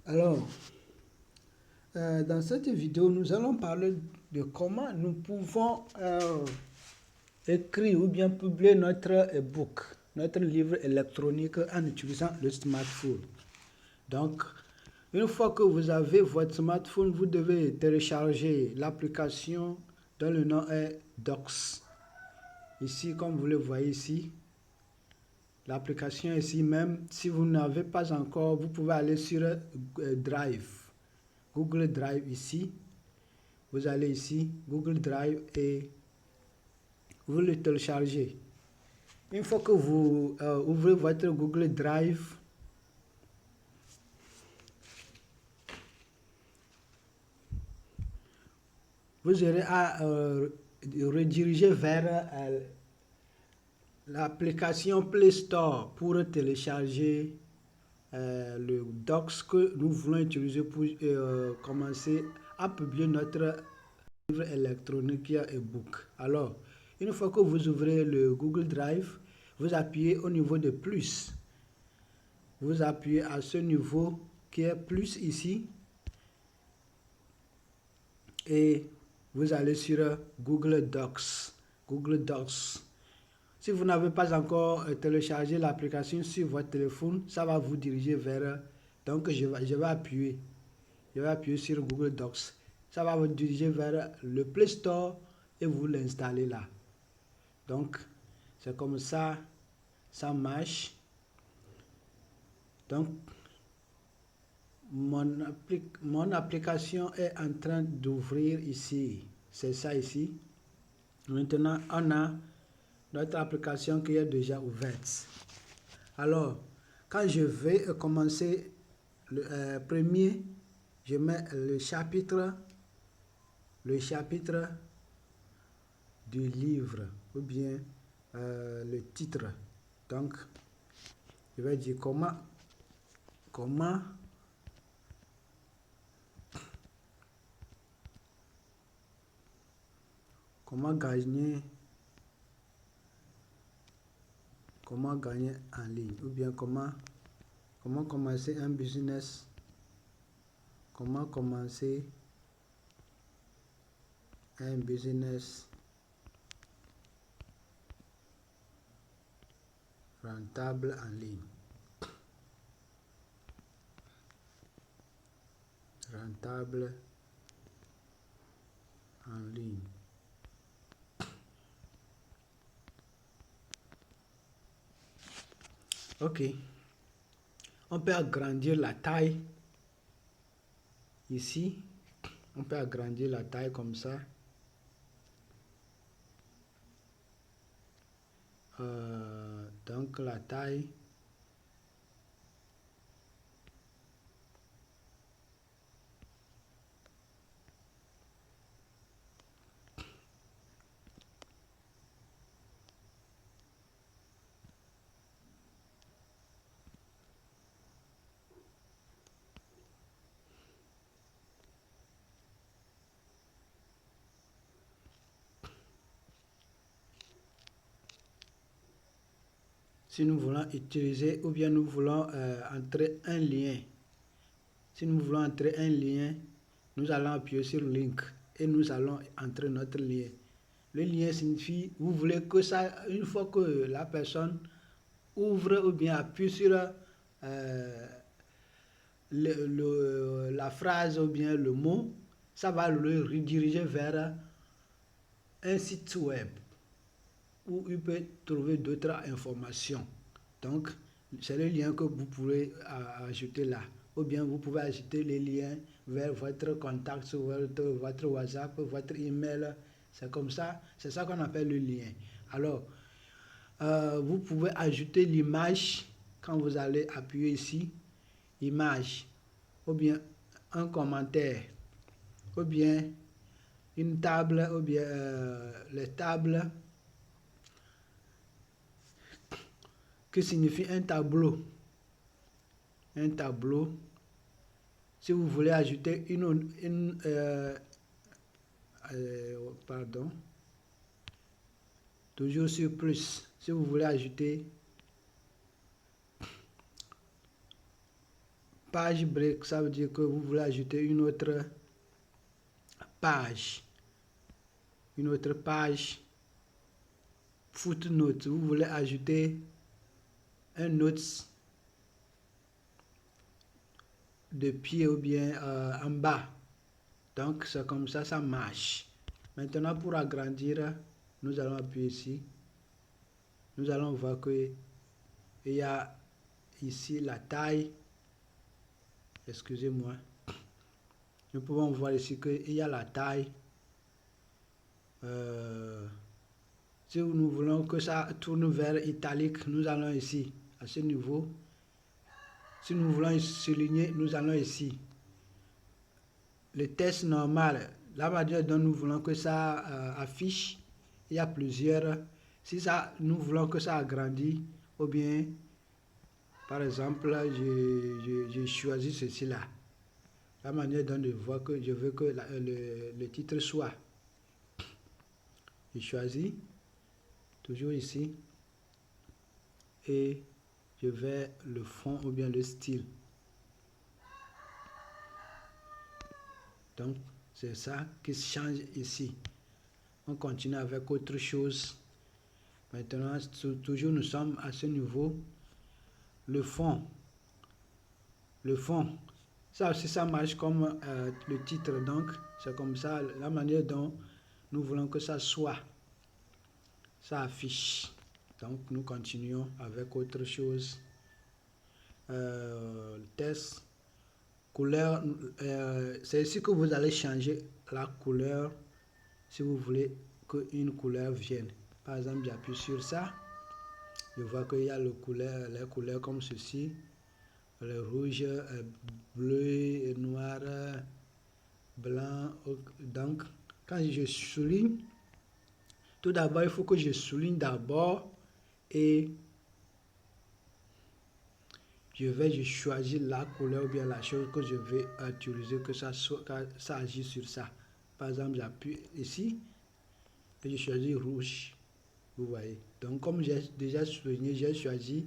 Alors, dans cette vidéo, nous allons parler de comment nous pouvons écrire ou bien publier notre e-book, notre livre électronique en utilisant le smartphone. Donc, une fois que vous avez votre smartphone, vous devez télécharger l'application dont le nom est Docs. Ici, comme vous le voyez ici, l'application ici même. Si vous n'avez pas encore, vous pouvez aller sur Drive. Google Drive ici. Vous allez ici, Google Drive, et vous le téléchargez. Une fois que vous ouvrez votre Google Drive, vous aurez à rediriger vers l'application Play Store pour télécharger le Docs que nous voulons utiliser pour commencer à publier notre livre électronique e-book. Alors, une fois que vous ouvrez le Google Drive, vous appuyez au niveau de plus. Vous appuyez à ce niveau qui est plus ici et vous allez sur Google Docs. Google Docs. Si vous n'avez pas encore téléchargé l'application sur votre téléphone, ça va vous diriger vers... Donc, je vais appuyer. Je vais appuyer sur Google Docs. Ça va vous diriger vers le Play Store et vous l'installez là. Donc, c'est comme ça, ça marche. Donc, mon application est en train d'ouvrir ici. C'est ça ici. Maintenant, on a notre application qui est déjà ouverte. Alors, quand je vais commencer le premier, je mets le chapitre du livre ou bien le titre. Donc, je vais dire comment gagner en ligne, ou bien comment commencer un business, comment commencer un business rentable en ligne. Rentable en ligne. Ok. On peut agrandir la taille. Ici, on peut agrandir la taille comme ça. Donc la taille. Si nous voulons utiliser ou bien nous voulons entrer un lien. Si nous voulons entrer un lien, nous allons appuyer sur link et nous allons entrer notre lien. Le lien signifie, vous voulez que ça, une fois que la personne ouvre ou bien appuie sur la phrase ou bien le mot, ça va le rediriger vers un site web où il peut trouver d'autres informations. Donc, c'est le lien que vous pouvez ajouter là. Ou bien vous pouvez ajouter les liens vers votre contact sur votre WhatsApp, votre email. C'est comme ça, c'est ça qu'on appelle le lien. Alors, vous pouvez ajouter l'image quand vous allez appuyer ici, image, ou bien un commentaire, ou bien une table, ou bien les tables, qui signifie un tableau. Un tableau. Si vous voulez ajouter toujours sur plus. Si vous voulez ajouter page break, ça veut dire que vous voulez ajouter une autre page. Une autre page. Footnote, vous voulez ajouter un note de pied ou bien en bas. Donc c'est comme ça, ça marche. Maintenant pour agrandir, nous allons appuyer ici. Nous allons voir que il y a ici la taille. Excusez-moi. Nous pouvons voir ici qu'il y a la taille. Si nous voulons que ça tourne vers italique, nous allons ici, à ce niveau. Si nous voulons souligner, nous allons ici. Le texte normal, la manière dont nous voulons que ça affiche, il y a plusieurs. Si ça, nous voulons que ça agrandisse, ou bien, par exemple, j'ai choisi ceci là. La manière dont je veux que le titre soit. J'ai choisi, toujours ici, et je vais le fond ou bien le style. Donc, c'est ça qui change ici. On continue avec autre chose. Maintenant, toujours nous sommes à ce niveau. Le fond. Le fond. Ça aussi, ça marche comme le titre. Donc, c'est comme ça, la manière dont nous voulons que ça soit. Ça affiche. Donc, nous continuons avec autre chose. Test. Couleur. C'est ici que vous allez changer la couleur si vous voulez qu'une couleur vienne. Par exemple, j'appuie sur ça. Je vois qu'il y a les couleurs comme ceci. Le rouge, bleu, noir, blanc. Donc, quand je souligne, tout d'abord, il faut que je souligne d'abord et je choisis la couleur ou bien la chose que je vais utiliser, que ça agisse sur ça. Par exemple, j'appuie ici et je choisis rouge. Vous voyez. Donc, comme j'ai déjà souligné, j'ai choisi.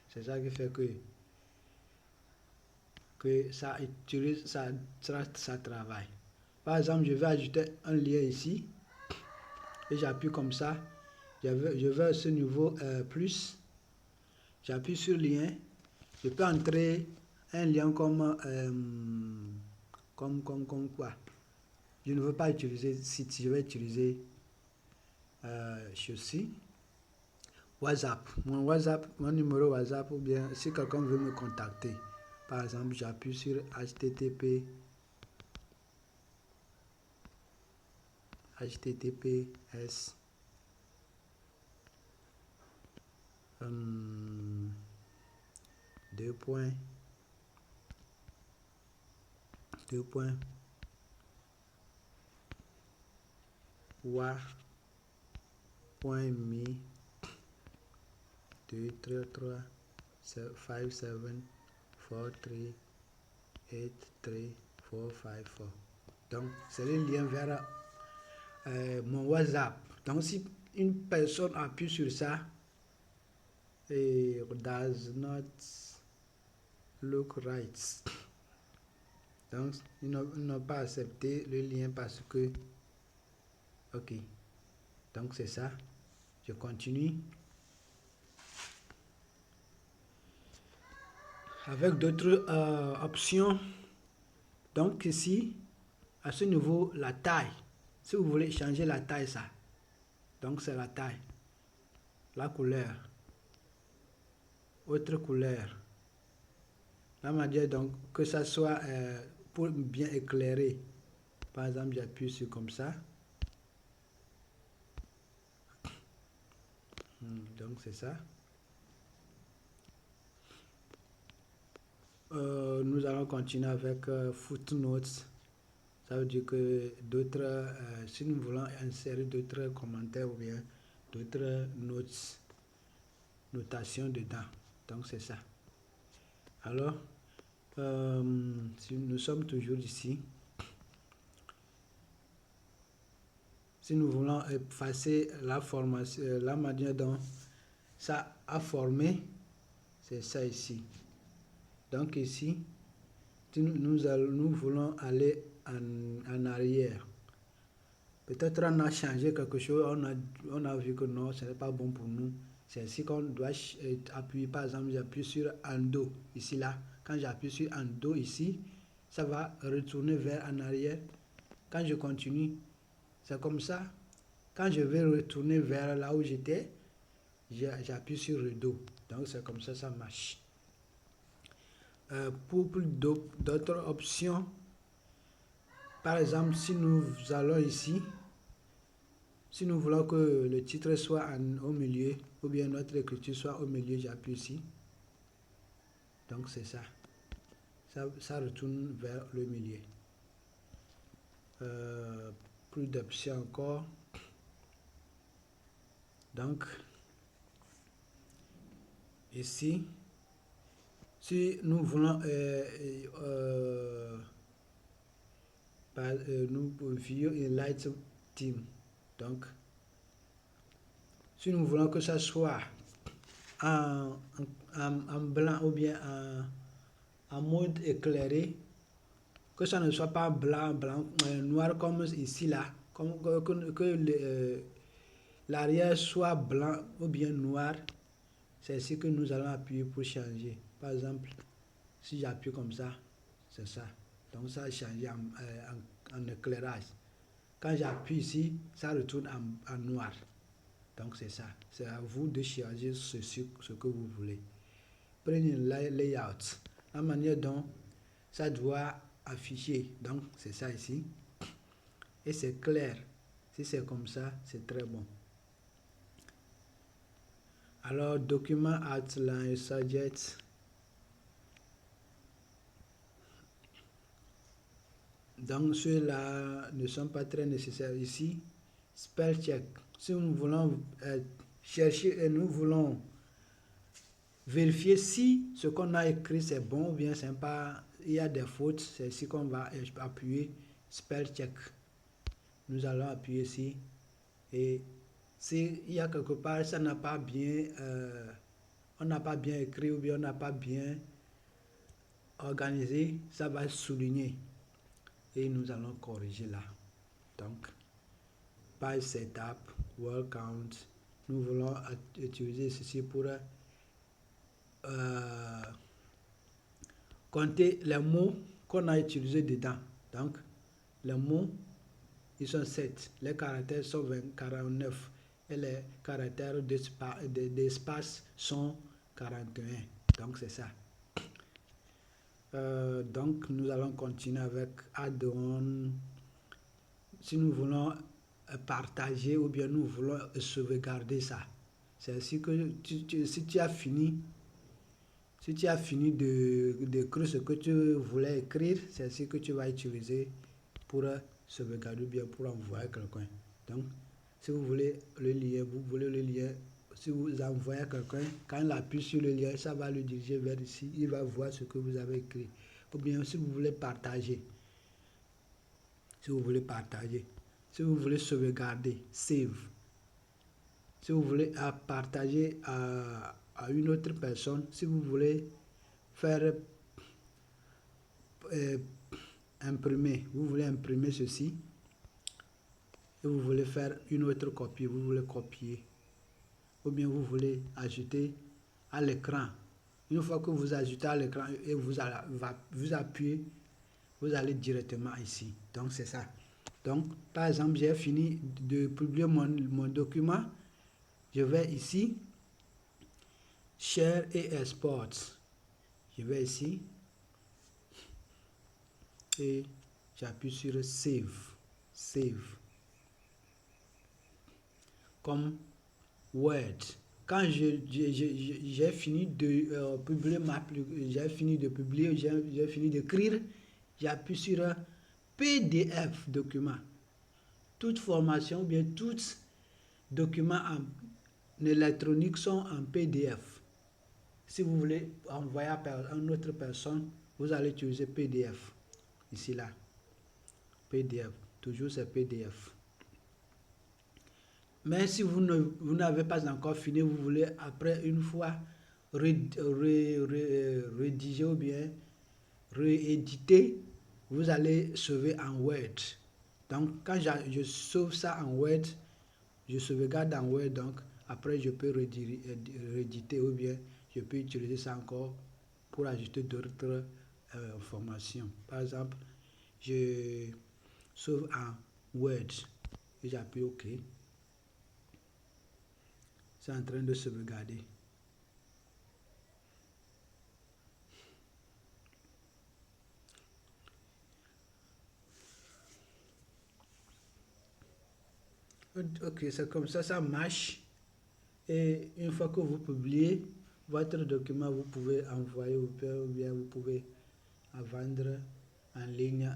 C'est ça qui fait que ça utilise, ça travaille. Par exemple, je vais ajouter un lien ici. Et j'appuie comme ça. Je vais à ce niveau plus. J'appuie sur lien. Je peux entrer un lien comme quoi. Je ne veux pas utiliser site, je vais utiliser ceci. WhatsApp. Mon numéro WhatsApp, ou bien si quelqu'un veut me contacter. Par exemple, j'appuie sur https deux points wa.me 233 57 43 83 454. Donc, c'est le lien vers mon WhatsApp. Donc, si une personne appuie sur ça, et does not look right. Donc, ils n'ont pas accepté le lien parce que... Ok. Donc, c'est ça. Je continue. Avec d'autres options. Donc, ici, à ce niveau, la taille. Si vous voulez changer la taille, ça. Donc, c'est la taille. La couleur. Autre couleur. La manière donc que ça soit pour bien éclairer. Par exemple, j'appuie sur comme ça. Donc c'est ça. Nous allons continuer avec footnotes. Ça veut dire que d'autres, si nous voulons insérer d'autres commentaires ou bien d'autres notations dedans. Donc c'est ça. Alors, si nous sommes toujours ici. Si nous voulons effacer la formation, la manière dont ça a formé, c'est ça ici. Donc ici, Si nous voulons aller en arrière, peut-être on a changé quelque chose, on a vu que non, ce n'est pas bon pour nous. C'est ici qu'on doit appuyer. Par exemple, j'appuie sur Endo, ici là. Quand j'appuie sur Endo ici, ça va retourner vers en arrière. Quand je continue, c'est comme ça. Quand je vais retourner vers là où j'étais, j'appuie sur Redo. Donc c'est comme ça marche. Pour d'autres options, par exemple, si nous allons ici, si nous voulons que le titre soit au milieu, ou bien notre écriture soit au milieu, j'appuie ici. Donc c'est ça. Ça retourne vers le milieu. Plus d'options encore. Donc, ici, si nous voulons nous view in light theme, donc si nous voulons que ça soit en blanc ou bien en mode éclairé, que ça ne soit pas blanc, noir comme ici là, que l'arrière soit blanc ou bien noir, c'est ici que nous allons appuyer pour changer. Par exemple, si j'appuie comme ça, c'est ça. Donc ça a changé en éclairage. Quand j'appuie ici, ça retourne en noir. Donc c'est ça. C'est à vous de changer ce que vous voulez. Prenez le layout. La manière dont ça doit afficher. Donc c'est ça ici. Et c'est clair. Si c'est comme ça, c'est très bon. Alors, document outline subject. Donc ceux-là ne sont pas très nécessaires ici. Spell check. Si nous voulons chercher et nous voulons vérifier si ce qu'on a écrit c'est bon ou bien c'est pas, il y a des fautes, c'est ici qu'on va appuyer spell check. Nous allons appuyer ici et s'il y a quelque part ça n'a pas bien on n'a pas bien écrit ou bien on n'a pas bien organisé, ça va souligner et nous allons corriger là. Donc page setup, word count, nous voulons utiliser ceci pour compter les mots qu'on a utilisés dedans. Donc les mots ils sont 7, les caractères sont 49 et les caractères d'espace sont 41. Donc c'est ça. Donc nous allons continuer avec add-on. Si nous voulons partager ou bien nous voulons sauvegarder ça, c'est ainsi que si tu as fini d'écrire ce que tu voulais écrire, c'est ainsi que tu vas utiliser pour sauvegarder ou bien pour envoyer quelqu'un. Donc si vous voulez le lien, si vous envoyez quelqu'un, quand il appuie sur le lien, ça va le diriger vers ici, il va voir ce que vous avez écrit. Ou bien si vous voulez partager, si vous voulez sauvegarder, save. Si vous voulez partager à une autre personne, si vous voulez faire imprimer, vous voulez imprimer ceci, et vous voulez faire une autre copie, vous voulez copier, ou bien vous voulez ajouter à l'écran. Une fois que vous ajoutez à l'écran et vous appuyez, vous allez directement ici. Donc c'est ça. Donc par exemple, j'ai fini de publier mon document. Je vais ici, share et export. Je vais ici et j'appuie sur save. Comme Word. Quand j'ai fini de publier j'ai fini d'écrire, j'appuie sur PDF document. Toute formation, bien tout document en électronique sont en PDF. Si vous voulez envoyer à une autre personne, vous allez utiliser PDF. Ici là, PDF. Toujours c'est PDF. Mais si vous n'avez pas encore fini, vous voulez après une fois rédiger ou bien rééditer, vous allez sauver en Word. Donc, quand je sauve ça en Word, je sauvegarde en Word, donc après je peux rééditer ou bien je peux utiliser ça encore pour ajouter d'autres informations. Par exemple, je sauve en Word et j'appuie OK. C'est en train de sauvegarder. Ok, c'est comme ça marche. Et une fois que vous publiez votre document, vous pouvez envoyer ou bien vous pouvez vendre en ligne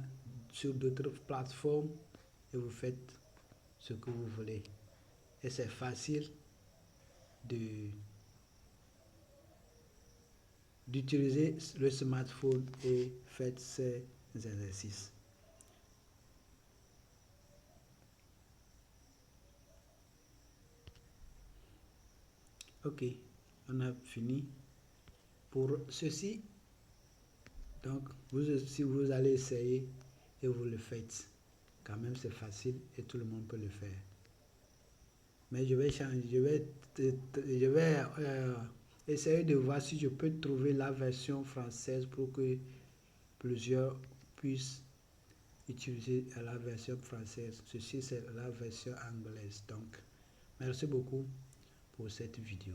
sur d'autres plateformes et vous faites ce que vous voulez. Et c'est facile d'utiliser le smartphone et faites ces exercices. Ok, on a fini pour ceci. Donc, si vous allez essayer et vous le faites, quand même c'est facile et tout le monde peut le faire. Mais je vais changer, je vais essayer de voir si je peux trouver la version française pour que plusieurs puissent utiliser la version française. Ceci c'est la version anglaise. Donc, merci beaucoup pour cette vidéo.